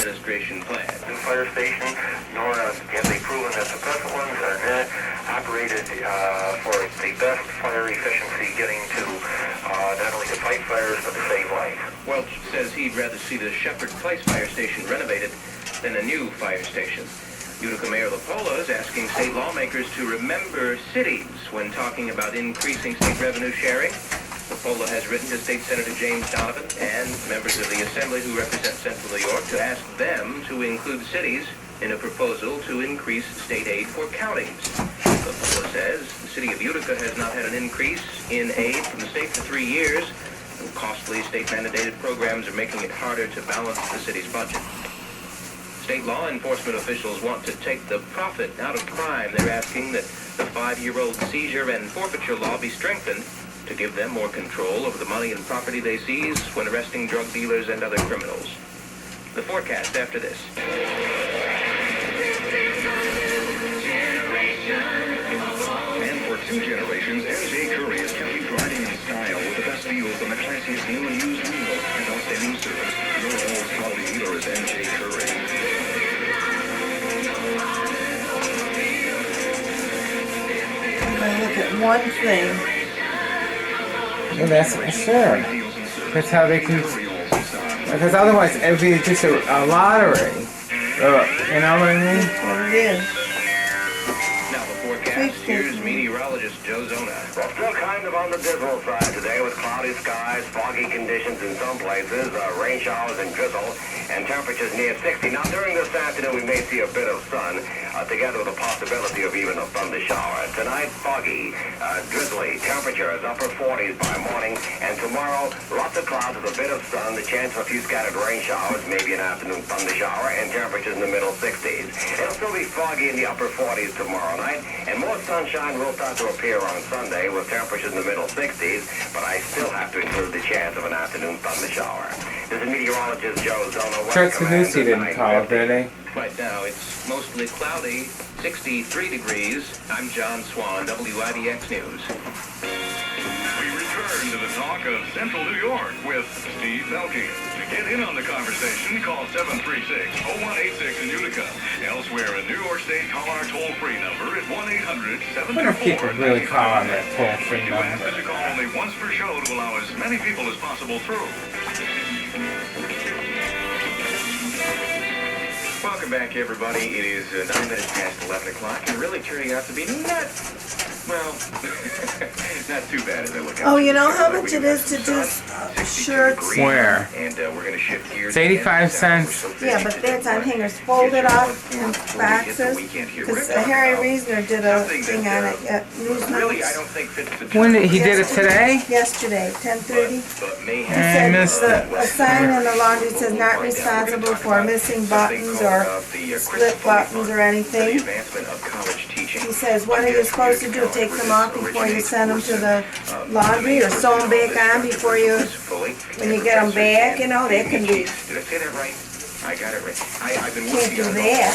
administration plan. New fire station, nor have they proven that the present ones are not operated for the best fire efficiency, getting to not only to fight fires but to save lives. Welch says he'd rather see the Shepherd Place fire station renovated than a new fire station. Utica Mayor LaPola is asking state lawmakers to remember cities when talking about increasing state revenue sharing. LaPola has written to State Senator James Donovan and members of the Assembly who represent Central New York to ask them to include cities in a proposal to increase state aid for counties. LaPola says the city of Utica has not had an increase in aid from the state for 3 years, and costly state-mandated programs are making it harder to balance the city's budget. State law enforcement officials want to take the profit out of crime. They're asking that the 5-year-old seizure and forfeiture law be strengthened to give them more control over the money and property they seize when arresting drug dealers and other criminals. The forecast after this. And for 2 generations, M.J. Curry has kept you riding in style with the best deals on the classiest new and used wheels and outstanding service. Your old quality dealer is M.J. Curry. Look at one thing. Well, that's sure. That's how they can. Because otherwise, it would be just a lottery. You know what I mean? What it is. Now the forecast. Here's meteorologist Joe Zona. Well, still kind of on the dismal side today with cloudy skies, foggy conditions in some places, rain showers and drizzle, and temperatures near 60. Now, during this afternoon, we may see a bit of sun, together with a possibility of even a thunder shower. Tonight, foggy, drizzly, temperatures upper 40s by morning, and tomorrow, lots of clouds with a bit of sun, the chance of a few scattered rain showers, maybe an afternoon thunder shower, and temperatures in the middle 60s. It'll still be foggy in the upper 40s tomorrow night, and more sunshine will start to appear on Sunday with temperatures in the middle 60s, but I still have to include the chance of an afternoon thunder shower. This is meteorologist Joe Zona. Church Lucy didn't call it, did they? Right now, it's mostly cloudy, 63 degrees. I'm John Swan, WIBX News. We return to the talk of Central New York with Steve Belkey. To get in on the conversation, call 736-0186 in Utica. Elsewhere in New York State, call our toll-free number at 1-800-724-9500. What if people really call on that toll-free We do ask number? that you call only once per show to allow as many people as possible through. Welcome back, everybody. It is 9 minutes past 11 o'clock, and really turning out to be not too bad as I look out. Oh, you know how much it is to do shirts? Where? And we're going to shift gears. It's 85 cents. Yeah, but that's on hangers folded up in boxes. Because Harry Reasoner did a thing on it at News Really, I Notes don't think fits the When did he did it today? yesterday, 10:30. but may He have I missed said it. the sign in the laundry says not responsible for missing buttons or split buttons or the anything. advancement of college teaching. He says, what are you supposed to do? Take them off before you send them to the laundry, or sew them back on before you, when you get them back, you know, that can be, Did I say that right? I got it right. I've been can't working do on that.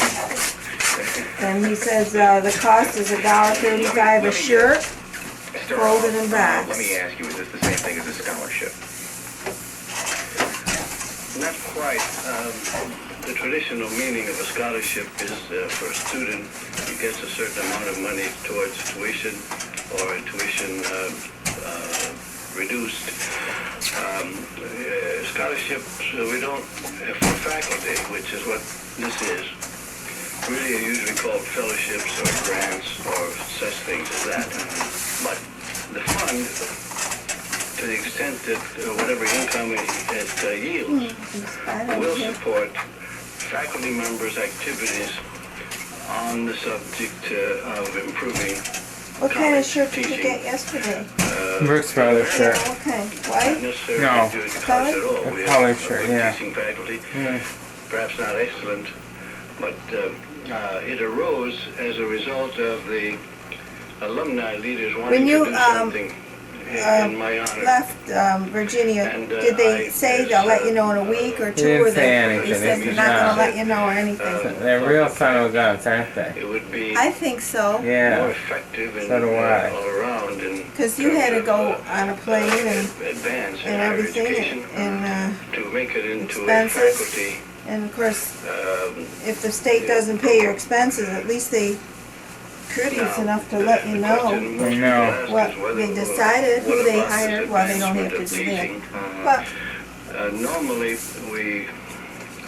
And he says, the cost is $1.35 a shirt, folded in Let box. me ask you, is this the same thing as a scholarship? Not quite. The traditional meaning of a scholarship is for a student who gets a certain amount of money towards tuition or tuition reduced. Scholarships we don't, for faculty, which is what this is, really are usually called fellowships or grants or such things as that. But the fund, to the extent that whatever income it yields, will support faculty members' activities on the subject of improving. What kind of shirt did you get yesterday? Brooks Brothers shirt. What kind? Not White? necessarily No. due to college at all. A We color have shirt, good yeah. teaching faculty, Yeah. perhaps not excellent, but it arose as a result of the alumni leaders wanting When you, to do something in my honor. Left Virginia, And, did they I say they'll let you know in a week or two? didn't or say they anything. said They they're did not not. gonna let you know or anything? They're real son of guns, aren't they? It would be I think so, more Yeah. effective and So do I. all around. because you had to go on a plane and advance in higher everything, education and to make it into expenses. a faculty And of course, if the state doesn't pay your expenses, at least they courteous enough to let you know what they decided, who they hired. Well, they don't have to do that. But normally we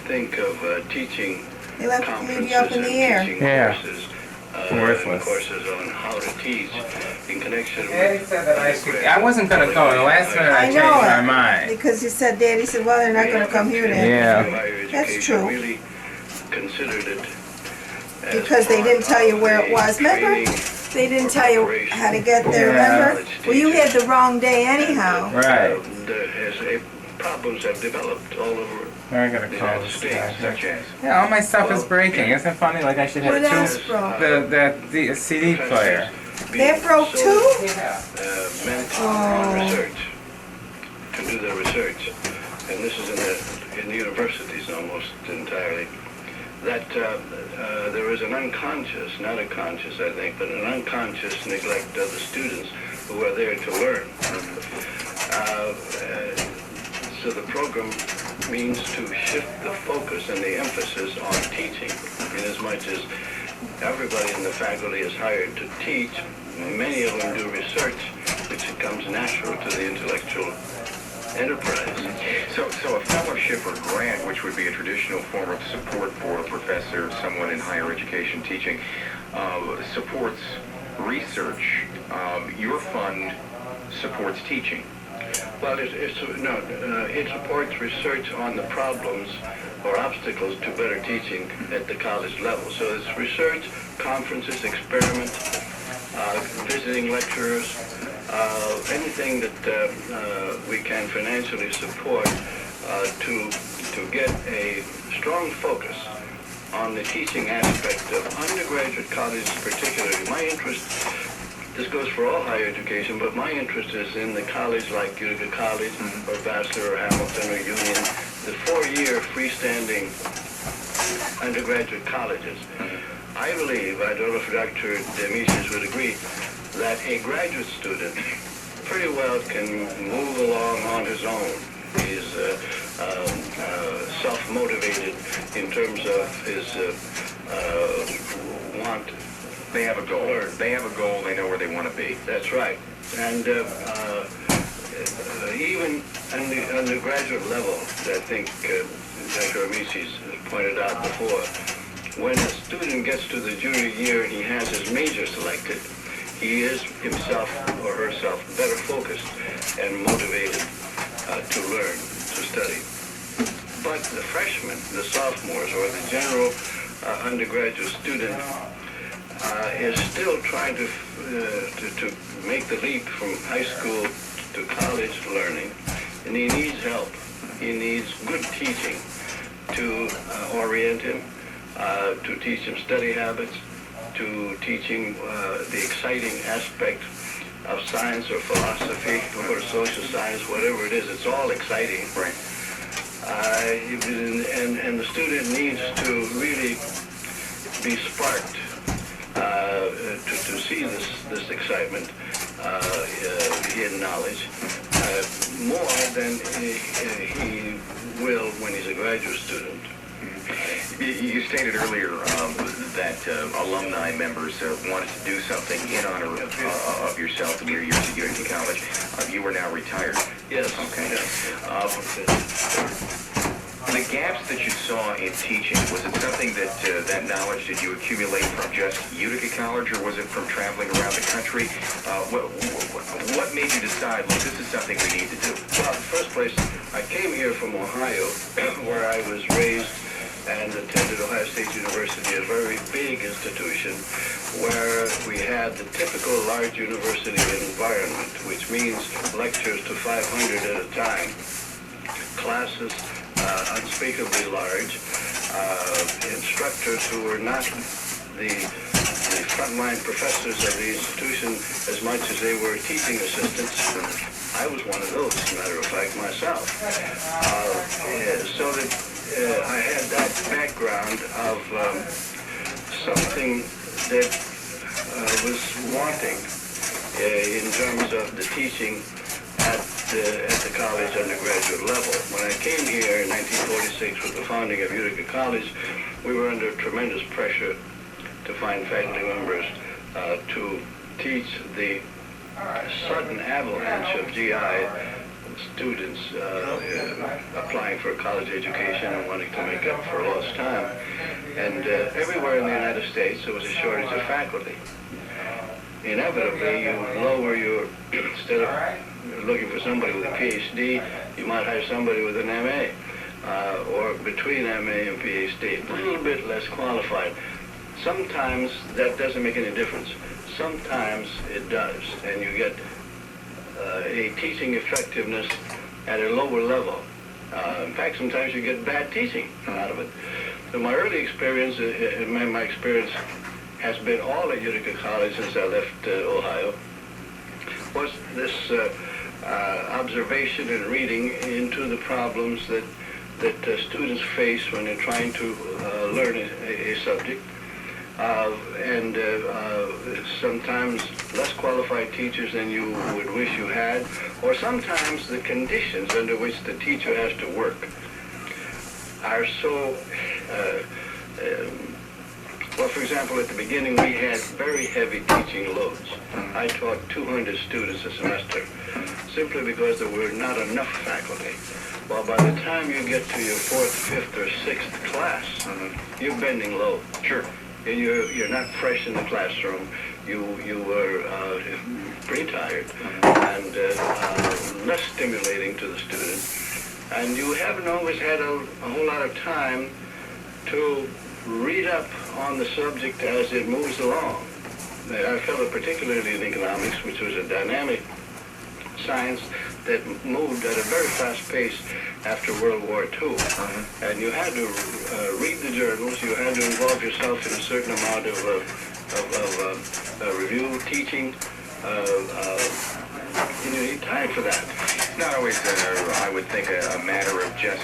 think of teaching they left conferences you up in the air. and teaching Yeah. courses, Worthless. courses on how to teach in connection Daddy with... said that I wasn't going to go. The last minute I changed my mind. Because you said, Daddy said, well, they're not going to come here then. Yeah. That's true. Really considered it as Because they didn't tell you where it was. Remember? They didn't tell you how to get there, remember? Well, you had the wrong day anyhow. Right. Problems have developed all over I'm going to the call United this States, guy. such as Yeah, all my stuff is breaking. Isn't it funny? Like I should have What else two. broke? The CD player. That broke too? Yeah. meant Oh. on research, to do their research, and this is in the universities almost entirely, that there is an unconscious, not a conscious I think, but an unconscious neglect of the students who are there to learn. So the program means to shift the focus and the emphasis on teaching, in as much as everybody in the faculty is hired to teach. Many of them do research, which comes natural to the intellectual enterprise. So a fellowship or grant, which would be a traditional form of support for a professor, someone in higher education teaching, supports research. Your fund supports teaching. Well, it supports research on the problems or obstacles to better teaching at the college level. So it's research, conferences, experiment, visiting lecturers, anything that we can financially support to get a strong focus on the teaching aspect of undergraduate colleges particularly. My interest, this goes for all higher education, but my interest is in the college like Utica College or Vassar or Hamilton or Union, the four-year freestanding undergraduate colleges. I believe, I don't know if Dr. Demetrius would agree, that a graduate student pretty well can move along on his own. He's self-motivated in terms of his want. They have a goal. They have a goal. They know where they want to be. That's right. And even on the undergraduate level, I think Dr. Amicis pointed out before, when a student gets to the junior year and he has his major selected, he is himself or herself better focused and motivated to learn, to study. But the freshmen, the sophomores, or the general undergraduate student is still trying to make the leap from high school to college learning, and he needs help. He needs good teaching to orient him, to teach him study habits, to teach him the exciting aspect of science or philosophy or social science, whatever it is. It's all exciting. Right. And the student needs to really be sparked to see this excitement in knowledge more than he will when he's a graduate student. You stated earlier that alumni members wanted to do something in honor of yourself in your years at Utica College. You are now retired. Yes. Okay. The gaps that you saw in teaching, was it something that knowledge did you accumulate from just Utica College, or was it from traveling around the country? What made you decide, look, this is something we need to do? Well, in the first place, I came here from Ohio, where I was raised and attended Ohio State University, a very big institution, where we had the typical large university environment, which means lectures to 500 at a time, classes unspeakably large, instructors who were not the frontline professors of the institution as much as they were teaching assistants. I was one of those, as a matter of fact, myself. So that I had that background of something that was wanting in terms of the teaching at at the college undergraduate level. When I came here in 1946 with the founding of Utica College, we were under tremendous pressure to find faculty members to teach the sudden avalanche of GI students applying for a college education and wanting to make up for lost time. And everywhere in the United States there was a shortage of faculty. Inevitably, you lower your, instead of looking for somebody with a PhD, you might hire somebody with an MA, or between MA and PhD, a little bit less qualified. Sometimes that doesn't make any difference. Sometimes it does, and you get a teaching effectiveness at a lower level. In fact, sometimes you get bad teaching out of it. So my early experience, my experience has been all at Utica College since I left Ohio, was this observation and reading into the problems that students face when they're trying to learn a subject. And sometimes less qualified teachers than you would wish you had, or sometimes the conditions under which the teacher has to work are so, well, for example, at the beginning we had very heavy teaching loads. I taught 200 students a semester, simply because there were not enough faculty. Well, by the time you get to your 4th, 5th, or 6th class, you're bending low. Sure. And you're not fresh in the classroom. You were pretty tired and less stimulating to the student. And you haven't always had a whole lot of time to read up on the subject as it moves along. I felt it particularly in economics, which was a dynamic science that moved at a very fast pace after World War II. And you had to read the journals, you had to involve yourself in a certain amount of review, teaching. You need time for that. Not always, I would think, a matter of just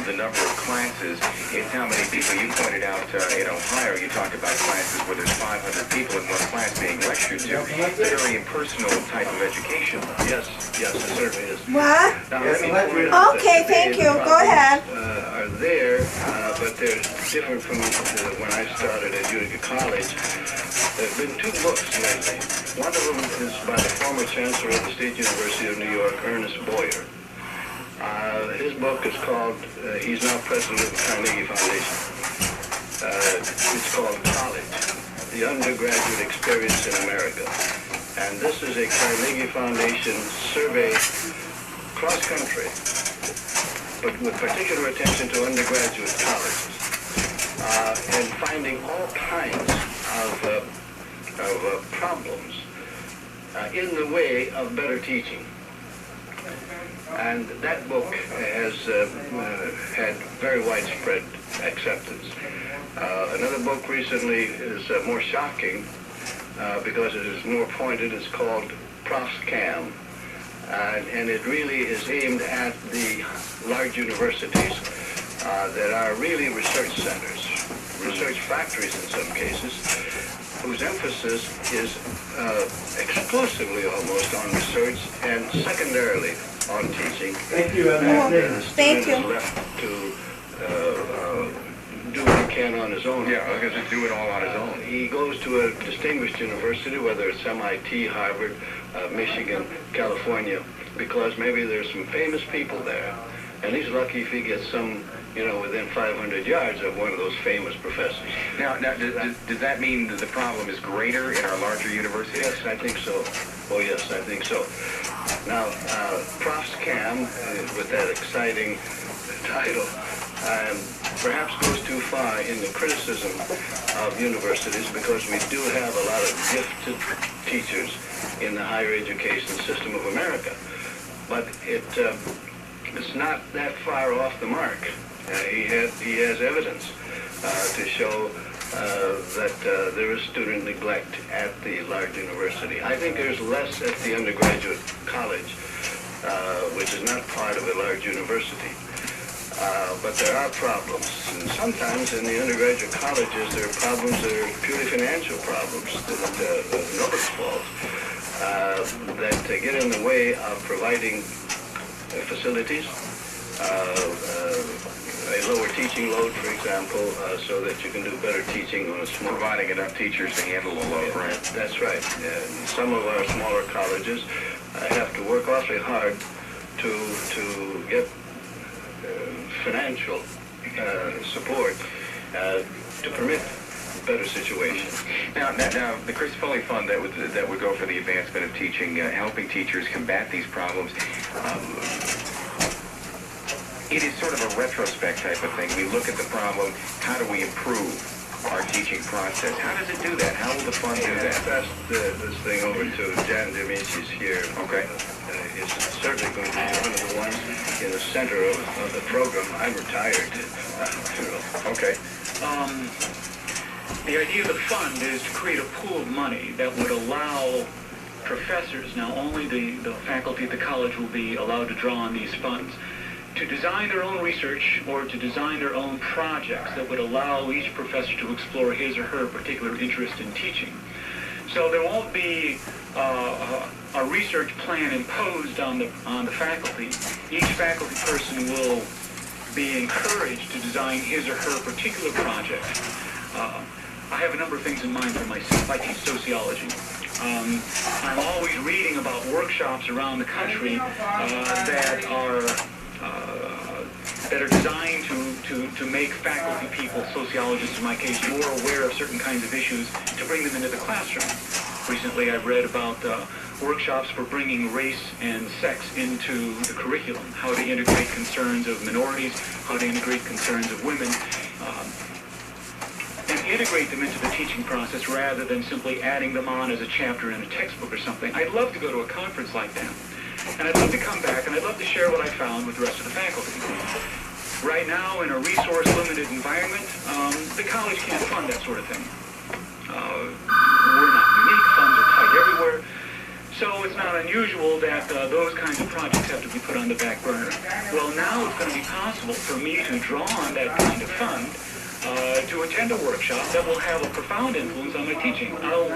the number of classes. It's how many people. You pointed out in Ohio, you talked about classes where there's 500 people in one class being lectured to. It's a very impersonal type of education. Yes, it certainly is. What? Now, let me point out Okay, that thank you. today's Go ahead. Are there, but they're different from when I started at Utica College. There have been 2 books lately. One of them is by the former Chancellor of the State University of New York, Ernest Boyer. His book is called, he's now president of the Carnegie Foundation. It's called College, the Undergraduate Experience in America. And this is a Carnegie Foundation survey cross-country, but with particular attention to undergraduate colleges, and finding all kinds of problems in the way of better teaching. And that book has had very widespread acceptance. Another book recently is more shocking because it is more pointed. It's called Prof.Scam. And it really is aimed at the large universities that are really research centers, research factories in some cases, whose emphasis is exclusively almost on research and secondarily on teaching. Thank you. Thank you. Is left to do what he can on his own. Yeah, I guess do it all on his own. He goes to a distinguished university, whether it's MIT, Harvard, Michigan, California, because maybe there's some famous people there. And he's lucky if he gets some, within 500 yards of one of those famous professors. Now does that mean that the problem is greater in our larger universities? Yes, I think so. Oh, yes, I think so. Now, Prof.Scam, with that exciting title, perhaps goes too far in the criticism of universities, because we do have a lot of gifted teachers in the higher education system of America. But it's not that far off the mark. He has evidence to show that there is student neglect at the large university. I think there's less at the undergraduate college, which is not part of a large university. But there are problems. And sometimes in the undergraduate colleges, there are problems that are purely financial problems, that nobody's fault, that get in the way of providing facilities, a lower teaching load, for example, so that you can do better teaching on a small... Providing enough teachers to handle the load, right? That's right. Some of our smaller colleges have to work awfully hard to get financial support to permit better situations. Now, the Chris Foley Fund that would go for the advancement of teaching, helping teachers combat these problems. It is sort of a retrospect type of thing. We look at the problem. How do we improve our teaching process? How does it do that? How will the fund do that? Pass this thing over to Jan Demichis here. Okay. Is certainly going to be one of the ones in the center of the program. I'm retired. Okay. The idea of the fund is to create a pool of money that would allow professors, now only the faculty at the college will be allowed to draw on these funds, to design their own research or to design their own projects that would allow each professor to explore his or her particular interest in teaching. So there won't be a research plan imposed on the faculty. Each faculty person will be encouraged to design his or her particular project. I have a number of things in mind for myself. I teach sociology. I'm always reading about workshops around the country that are designed to make faculty people, sociologists in my case, more aware of certain kinds of issues to bring them into the classroom. Recently I've read about workshops for bringing race and sex into the curriculum, how to integrate concerns of minorities, how to integrate concerns of women, and integrate them into the teaching process rather than simply adding them on as a chapter in a textbook or something. I'd love to go to a conference like that. And I'd love to come back and I'd love to share what I found with the rest of the faculty. Right now, in a resource-limited environment, the college can't fund that sort of thing. We're not unique. Funds are tight everywhere. So it's not unusual that those kinds of projects have to be put on the back burner. Well, now it's going to be possible for me to draw on that kind of fund to attend a workshop that will have a profound influence on my teaching. I'll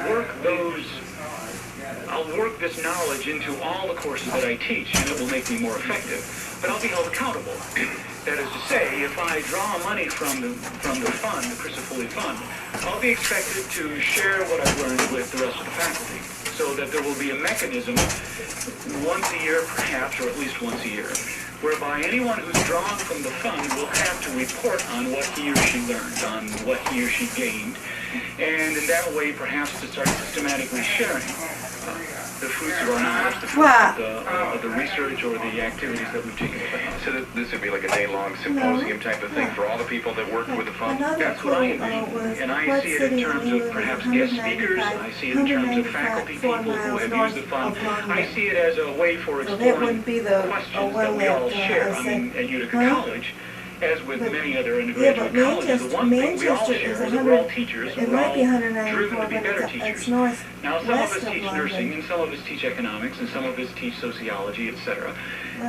work this knowledge into all the courses that I teach, and it will make me more effective. But I'll be held accountable. That is to say, if I draw money from the fund, the Chris Foley Fund, I'll be expected to share what I've learned with the rest of the faculty, so that there will be a mechanism once a year, perhaps, or at least once a year, whereby anyone who's drawn from the fund will have to report on what he or she learned, on what he or she gained, and in that way, perhaps to start systematically sharing the fruits of our knowledge, the fruits of the research or the activities that we've taken place. So this would be like a day-long symposium type of thing for all the people that work with the fund? That's what I envision. And I see it in terms of perhaps guest speakers. I see it in terms of faculty people who have used the fund. I see it as a way for exploring questions that we all share. I mean, at Utica College, as with many other undergraduate colleges, the one thing we all share is that we're all teachers and we're all driven to be better teachers. Now, some of us teach nursing, and some of us teach economics, and some of us teach sociology, etc.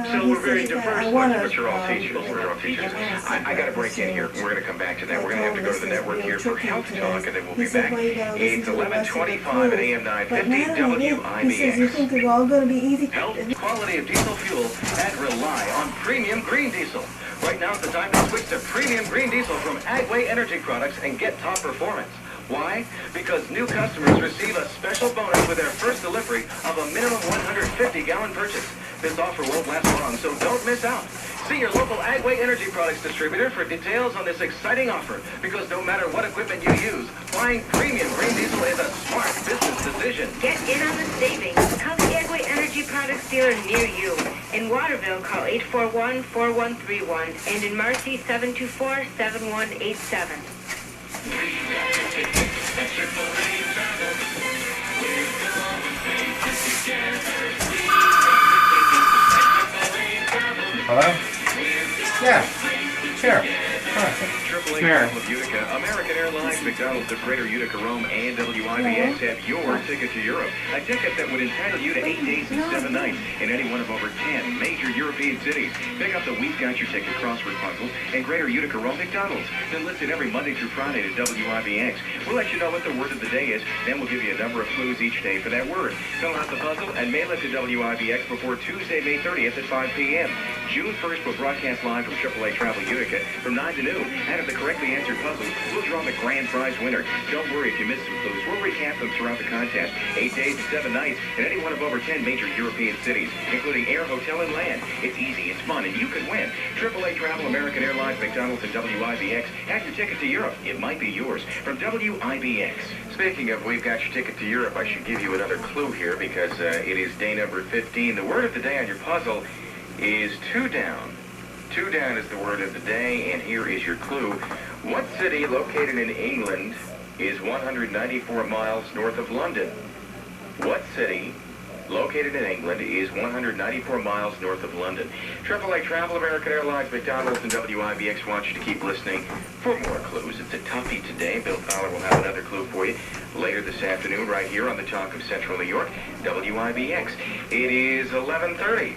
So we're very diverse, but you're all teachers. We're all teachers. I got to break in here. We're going to come back to that. We're going to have to go to the network here for Health Talk, and then we'll be back. It's 11:25 at AM 950 WIBX. Health, quality of diesel fuel, and rely on premium green diesel. Right now is the time to switch to premium green diesel from Agway Energy Products and get top performance. Why? Because new customers receive a special bonus with their first delivery of a minimum 150-gallon purchase. This offer won't last long, so don't miss out. See your local Agway Energy Products distributor for details on this exciting offer, because no matter what equipment you use, buying premium green diesel is a smart business decision. Get in on the savings. Call the Agway Energy Products dealer near you. In Waterville, call 841-4131, and in Marcy, 724-7187. Hello? Yeah, sure. Awesome. AAA Travel of Utica, American Airlines, McDonald's of Greater Utica, Rome, and WIBX have your ticket to Europe. A ticket that would entitle you to 8 days and 7 nights in any one of over 10 major European cities. Pick up the We've Got Your Ticket crossword puzzles and Greater Utica, Rome, McDonald's. Then listen every Monday through Friday to WIBX. We'll let you know what the word of the day is, then we'll give you a number of clues each day for that word. Fill out the puzzle and mail it to WIBX before Tuesday, May 30th at 5 p.m. June 1st, we'll broadcast live from AAA Travel Utica from 9 to noon. Out of the correctly answered puzzles, we'll draw the grand prize winner. Don't worry if you miss some clues. We'll recap them throughout the contest. 8 days and 7 nights in any one of over 10 major European cities, including air, hotel, and land. It's easy, it's fun, and you can win. AAA Travel, American Airlines, McDonald's, and WIBX. Have your ticket to Europe. It might be yours. From WIBX. Speaking of We've Got Your Ticket to Europe, I should give you another clue here because it is day number 15. The word of the day on your puzzle is two down. Two down is the word of the day, and here is your clue. What city located in England is 194 miles north of London? What city located in England is 194 miles north of London? AAA Travel, American Airlines, McDonald's, and WIBX want you to keep listening for more clues. It's a toughie today. Bill Fowler will have another clue for you later this afternoon right here on the Talk of Central New York, WIBX. It is 11:30.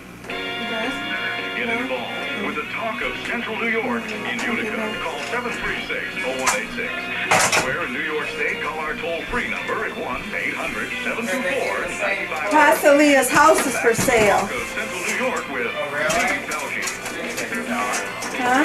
Get involved with the Talk of Central New York in Utica. Call 736-0186. Elsewhere in New York State, call our toll-free number at 1-800-724-9500. Pasalia's house is for sale. Talk of Central New York with Steve Belkey. Huh?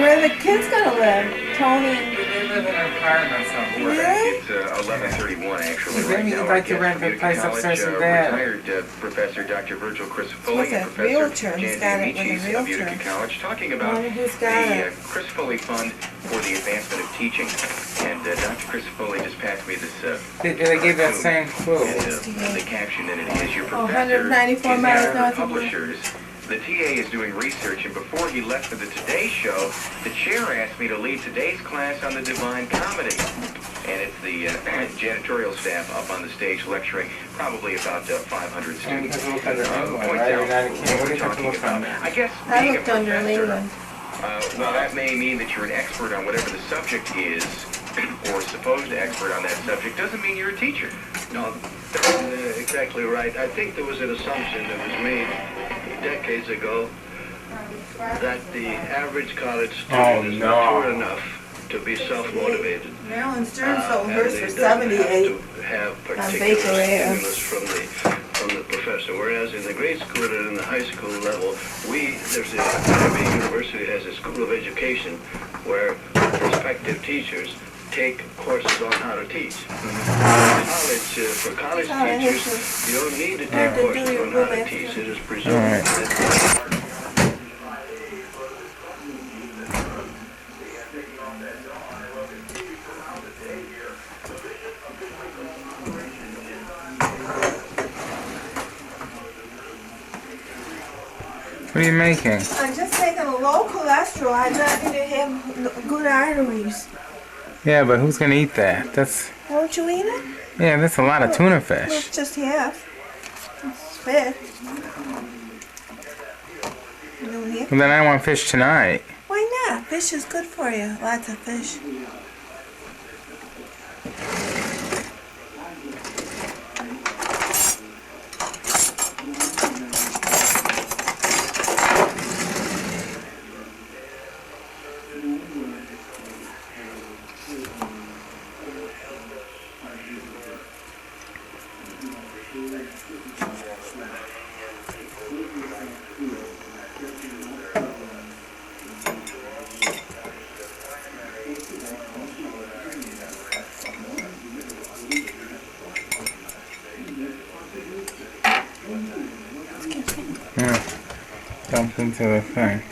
Where are the kids gonna live? Tony and... They live in an apartment somewhere. Really? It's 11:31 actually. Maybe Right you'd now, like to our rent guest the from place Utica upstairs College, with Dad. retired Professor Dr. Virgil Crisafulli What's and that? Professor Realtor. He's Jan got it with a D'Amicis of realtor. Utica College talking about Wonder who's got the it. Crisafulli Fund for the Advancement of Teaching. And Dr. Crisafulli just passed me this They gave that same clue. and the caption in it is your Oh, professor 194 is miles our north of publishers. The TA is doing research, and before he left for the Today Show, the chair asked me to lead today's class on the Divine Comedy. And it's the janitorial staff up on the stage lecturing, probably about 500 students. Points out what we're talking about. I guess I being a looked under professor, Leland. while that may mean that you're an expert on whatever the subject is, or supposed expert on that subject, doesn't mean you're a teacher. No, that's exactly right. I think there was an assumption that was made decades ago that the average college student is mature enough to be self-motivated. Marilyn Stern sold hers and for it doesn't have $78. to have particular Bakery. stimulus from the professor. Whereas in the grade school and in the high school level, every university has a school of education where prospective teachers take courses on how to teach. For college teachers, you don't need to take courses on how to teach. It is presumed that What are you making? I'm just making a low cholesterol. I'm not going to have good arteries. Yeah, but who's gonna eat that? That's Won't you eat it? yeah, that's a lot of tuna Well, fish. it's just half. It's fish. You don't have- Well, then I want fish tonight. Why not? Fish is good for you. Lots of fish. Dumped into the thing.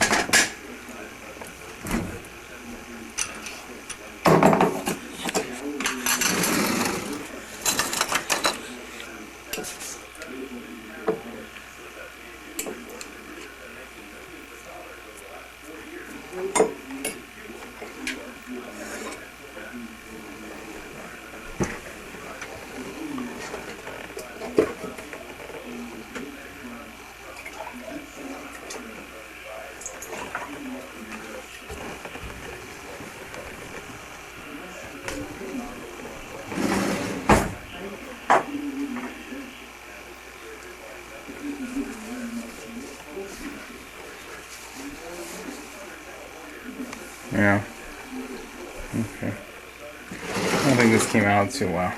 don't think this came out too well.